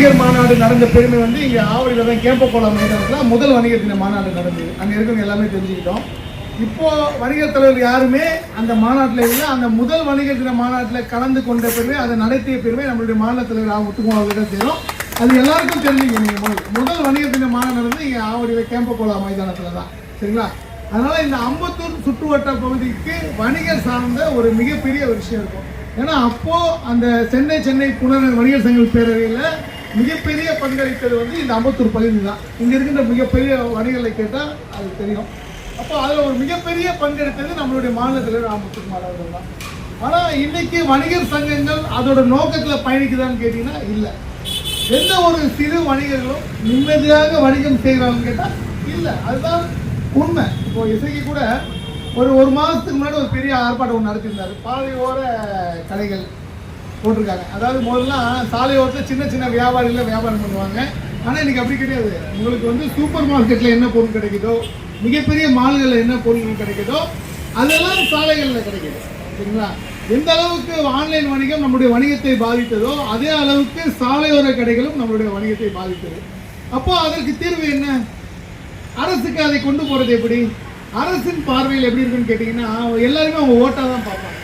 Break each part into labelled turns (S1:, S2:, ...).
S1: வணிகர் மாநாடு நடந்த பெருமை வந்து இங்கே ஆவடியில் தான் கேம்பகோளம் மைதானத்தில் முதல் வணிகர் தின மாநாடு நடந்தது. அங்கே இருக்கிறவங்க எல்லாமே தெரிஞ்சுக்கிட்டோம். இப்போ வணிகர் தலைவர் யாருமே அந்த மாநாட்டில் இல்லை. அந்த முதல் வணிகர் தின மாநாட்டில் கலந்து கொண்ட பெருமை, அதை நடத்திய பெருமை நம்மளுடைய மாநில தலைவர் முத்துக்குமார் அவர்கிட்ட தெரியும். அது எல்லாருக்கும் தெரிஞ்சுங்க. நீங்கள் முதல் வணிகர் தின மாநாடு நடந்து இங்கே ஆவடியில் கேம்பகோளம் மைதானத்தில் தான், சரிங்களா? அதனால் இந்த அம்பத்தூர் சுற்றுவட்ட பகுதிக்கு வணிகர் சார்ந்த ஒரு மிகப்பெரிய விஷயம் இருக்கும். ஏன்னா அப்போது அந்த சென்னை புனர் வணிகர் சங்க பேரவையில் மிகப்பெரிய பங்களித்தது வந்து இந்த அம்பத்தூர் பகுதி தான். இங்கே இருக்கின்ற மிகப்பெரிய வணிகர்களை கேட்டால் அது தெரியும். அப்போ அதில் ஒரு மிகப்பெரிய பங்கெடுத்தது நம்மளுடைய மாநில தலைவர் முத்துக்குமார் அவர்கள் தான். ஆனால் இன்னைக்கு வணிகர் சங்கங்கள் அதோட நோக்கத்தில் பயணிக்குதான்னு கேட்டிங்கன்னா இல்லை. எந்த ஒரு சிறு வணிகர்களும் நிம்மதியாக வணிகம் செய்கிறாங்கன்னு கேட்டால் இல்லை. அதுதான் உண்மை. இப்போ இசைக்கு கூட ஒரு மாதத்துக்கு முன்னாடி ஒரு பெரிய ஆர்ப்பாட்டம் ஒன்று நடத்தியிருந்தார். பாதையோர கடைகள் போட்டிருக்காங்க. அதாவது முதல்லாம் சாலையோரத்தில் சின்ன வியாபாரிகள் வியாபாரம் பண்ணுவாங்க. ஆனால் இன்றைக்கி அப்படி கிடையாது. உங்களுக்கு வந்து சூப்பர் மார்க்கெட்டில் என்ன பொருள் கிடைக்குதோ, மிகப்பெரிய மால்களில் என்ன பொருள்கள் கிடைக்குதோ அதெல்லாம் சாலைகளில் கிடைக்குது, சரிங்களா? எந்த அளவுக்கு ஆன்லைன் வணிகம் நம்முடைய வணிகத்தை பாதித்ததோ அதே அளவுக்கு சாலையோர கடைகளும் நம்மளுடைய வணிகத்தை பாதித்தது. அப்போ அதற்கு தீர்வு என்ன? அரசுக்கு அதை கொண்டு போகிறது எப்படி? அரசின் பார்வையில் எப்படி இருக்குன்னு கேட்டிங்கன்னா, எல்லாருமே அவங்க ஓட்டாக தான் பார்ப்பாங்க.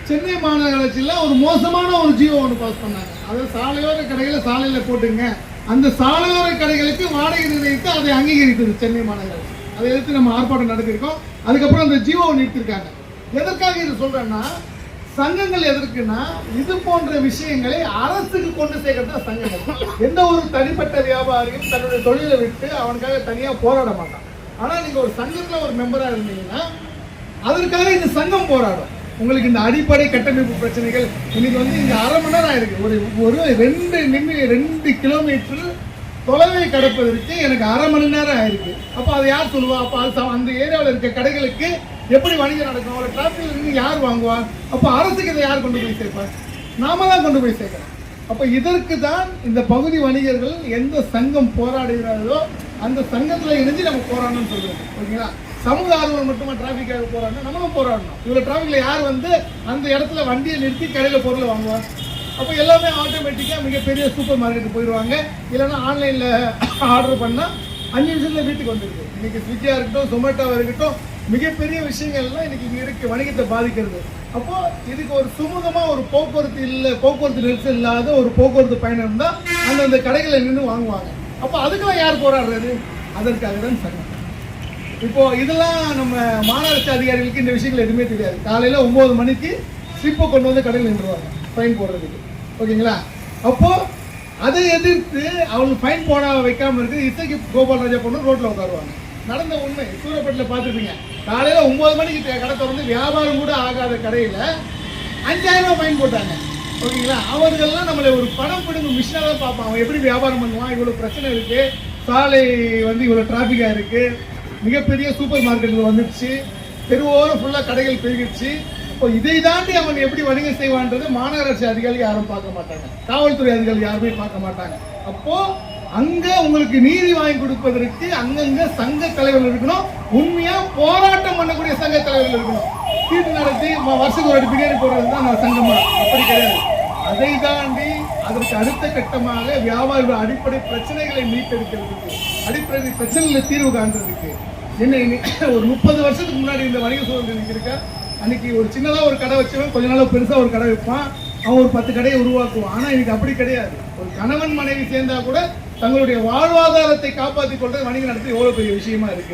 S1: சென்னை மாநகராட்சியில் ஒரு மோசமான ஒரு ஜியோ ஒன்று பாஸ் பண்ணாங்க. அதாவது சாலையோர கடைகளை சாலையில் போட்டுங்க. அந்த சாலையோர கடைகளுக்கு வாடகை நிர்ணயித்து அதை அங்கீகரித்தது சென்னை மாநகராட்சி. அதை எதிர்த்து நம்ம ஆர்ப்பாட்டம் நடத்திருக்கோம். அதுக்கப்புறம் அந்த ஜியோவை நிறுத்திருக்காங்க. எதற்காக இது சொல்கிறேன்னா, சங்கங்கள் எதற்குன்னா இது போன்ற விஷயங்களை அரசுக்கு கொண்டு சேர்க்கறது தான் சங்கங்கள். எந்த ஒரு தனிப்பட்ட வியாபாரியும் தன்னுடைய தொழிலை விட்டு அவனுக்காக தனியாக போராட மாட்டான். ஆனால் நீங்கள் ஒரு சங்கத்தில் ஒரு மெம்பராக இருந்தீங்கன்னா அதற்காக இந்த சங்கம் போராடும். உங்களுக்கு இந்த அடிப்படை கட்டமைப்பு பிரச்சனைகள் இன்னைக்கு வந்து இங்கே அரை மணி நேரம் ஆயிருக்கு. ஒரு 2 கிலோமீட்டர் தொலைவை கடப்பதற்கு எனக்கு அரை மணி நேரம் ஆயிருக்கு. அப்போ அதை யார் சொல்லுவா? அப்போ அந்த ஏரியாவில் இருக்க கடைகளுக்கு எப்படி வணிகம் நடக்கும்? அவ்வளோ டிராஃபிக் இருந்து யார் வாங்குவா? அப்போ அரசுக்கு இதை யார் கொண்டு போய் சேர்ப்பார்? நாம தான் கொண்டு போய் சேர்க்கிறோம். அப்போ இதற்கு தான் இந்த பகுதி வணிகர்கள் எந்த சங்கம் போராடுகிறாரோ அந்த சங்கத்தில் இணைஞ்சு நம்ம போராடணும்னு சொல்லுவோம், ஓகேங்களா? சமூக ஆர்வம் மட்டுமா டிராஃபிக்காக போராடணும்? நம்மளும் போராடணும். இவ்வளோ டிராஃபிக்கில் யார் வந்து அந்த இடத்துல வண்டியை நிறுத்தி கடையில் பொருளை வாங்குவார்? அப்போ எல்லாமே ஆட்டோமேட்டிக்காக மிகப்பெரிய சூப்பர் மார்க்கெட்டுக்கு போயிடுவாங்க. இல்லைன்னா ஆன்லைனில் ஆர்டர் பண்ணால் 5 நிமிஷத்தில் வீட்டுக்கு வந்துருக்கு. இன்றைக்கி ஸ்விக்கியாக இருக்கட்டும், ஜொமேட்டோவாக இருக்கட்டும், மிகப்பெரிய விஷயங்கள்லாம் இன்றைக்கி இங்கே இருக்க வணிகத்தை பாதிக்கிறது. அப்போது இதுக்கு ஒரு சுமூகமாக ஒரு போக்குவரத்து நெரிசல் இல்லாத ஒரு போக்குவரத்து பயணம் இருந்தால் அந்தந்த கடைகளில் நின்று வாங்குவாங்க. அப்போ அதுக்கெல்லாம் யார் போராடுறது? அதற்காக தான் சங்கம். இப்போது இதெல்லாம் நம்ம மாநகராட்சி அதிகாரிகளுக்கு இந்த விஷயங்கள் எதுவுமே தெரியாது. காலையில் 9 மணிக்கு ஸ்லிப்பை கொண்டு வந்து கடையில் நின்றுவாங்க ஃபைன் போடுறதுக்கு, ஓகேங்களா? அப்போது அதை எதிர்த்து அவங்களுக்கு ஃபைன் போட வைக்காமல் இருக்குது இசைக்கு கோபால்ராஜா பொண்ணு ரோட்டில் உட்காருவாங்க. நடந்த உண்மை சூரப்பேட்டில் பார்த்துருப்பீங்க. காலையில் 9 மணிக்கு கடை திறந்து வியாபாரம் கூட ஆகாத கடையில் 5000 ரூபா ஃபைன் போட்டாங்க, ஓகேங்களா? அவர்கள்லாம் நம்மளை ஒரு பணம் பிடுங்க மிஷினாக தான் பார்ப்பான். அவன் எப்படி வியாபாரம் பண்ணுவான்? இவ்வளோ பிரச்சனை இருக்குது, சாலை வந்து இவ்வளோ டிராஃபிக்காக இருக்குது, மிகப்பெரிய சூப்பர் மார்க்கெட்டில் வந்துடுச்சு, தெருவோரம் ஃபுல்லாக கடைகள் பெருகிடுச்சு. இப்போ இதை தாண்டி அவன் எப்படி வணிகம் செய்வான்றது மாநகராட்சி அதிகாரிகள் யாரும் பார்க்க மாட்டாங்க, காவல்துறை அதிகாரிகள் யாருமே பார்க்க மாட்டாங்க. அப்போது அங்கே உங்களுக்கு நீதி வாங்கி கொடுப்பதற்கு அங்கங்கே சங்க தலைவர்கள் இருக்கணும். உண்மையாக போராட்டம் பண்ணக்கூடிய சங்க தலைவர்கள் இருக்கணும். சீட்டு நடத்தி வருஷத்துக்கு ஒரு பிரியாணி போடுறது தான் நான் சங்கமா? அப்படி கிடையாது. அதை தாண்டி அதற்கு அடுத்த கட்டமாக வியாபாரிகள் அடிப்படை பிரச்சனைகளை மீட்டெடுக்கிறதுக்கு, அடிப்படை பிரச்சனைகளை தீர்வு காண்றதுக்கு என்ன ஒரு 30 வருஷத்துக்கு முன்னாடி இந்த வணிக சூழல் இருக்கா? அன்னைக்கு ஒரு சின்னதாக ஒரு கடை வச்சவன் கொஞ்ச நாள் பெருசாக ஒரு கடை வைப்பான், அவன் ஒரு 10 கடையை உருவாக்குவான். ஆனால் இன்னைக்கு அப்படி கிடையாது. ஒரு கணவன் மனைவி சேர்ந்தா கூட தங்களுடைய வாழ்வாதாரத்தை காப்பாற்றிக் கொள்றது வணிகம் நடத்தி எவ்வளோ பெரிய விஷயமா இருக்கு.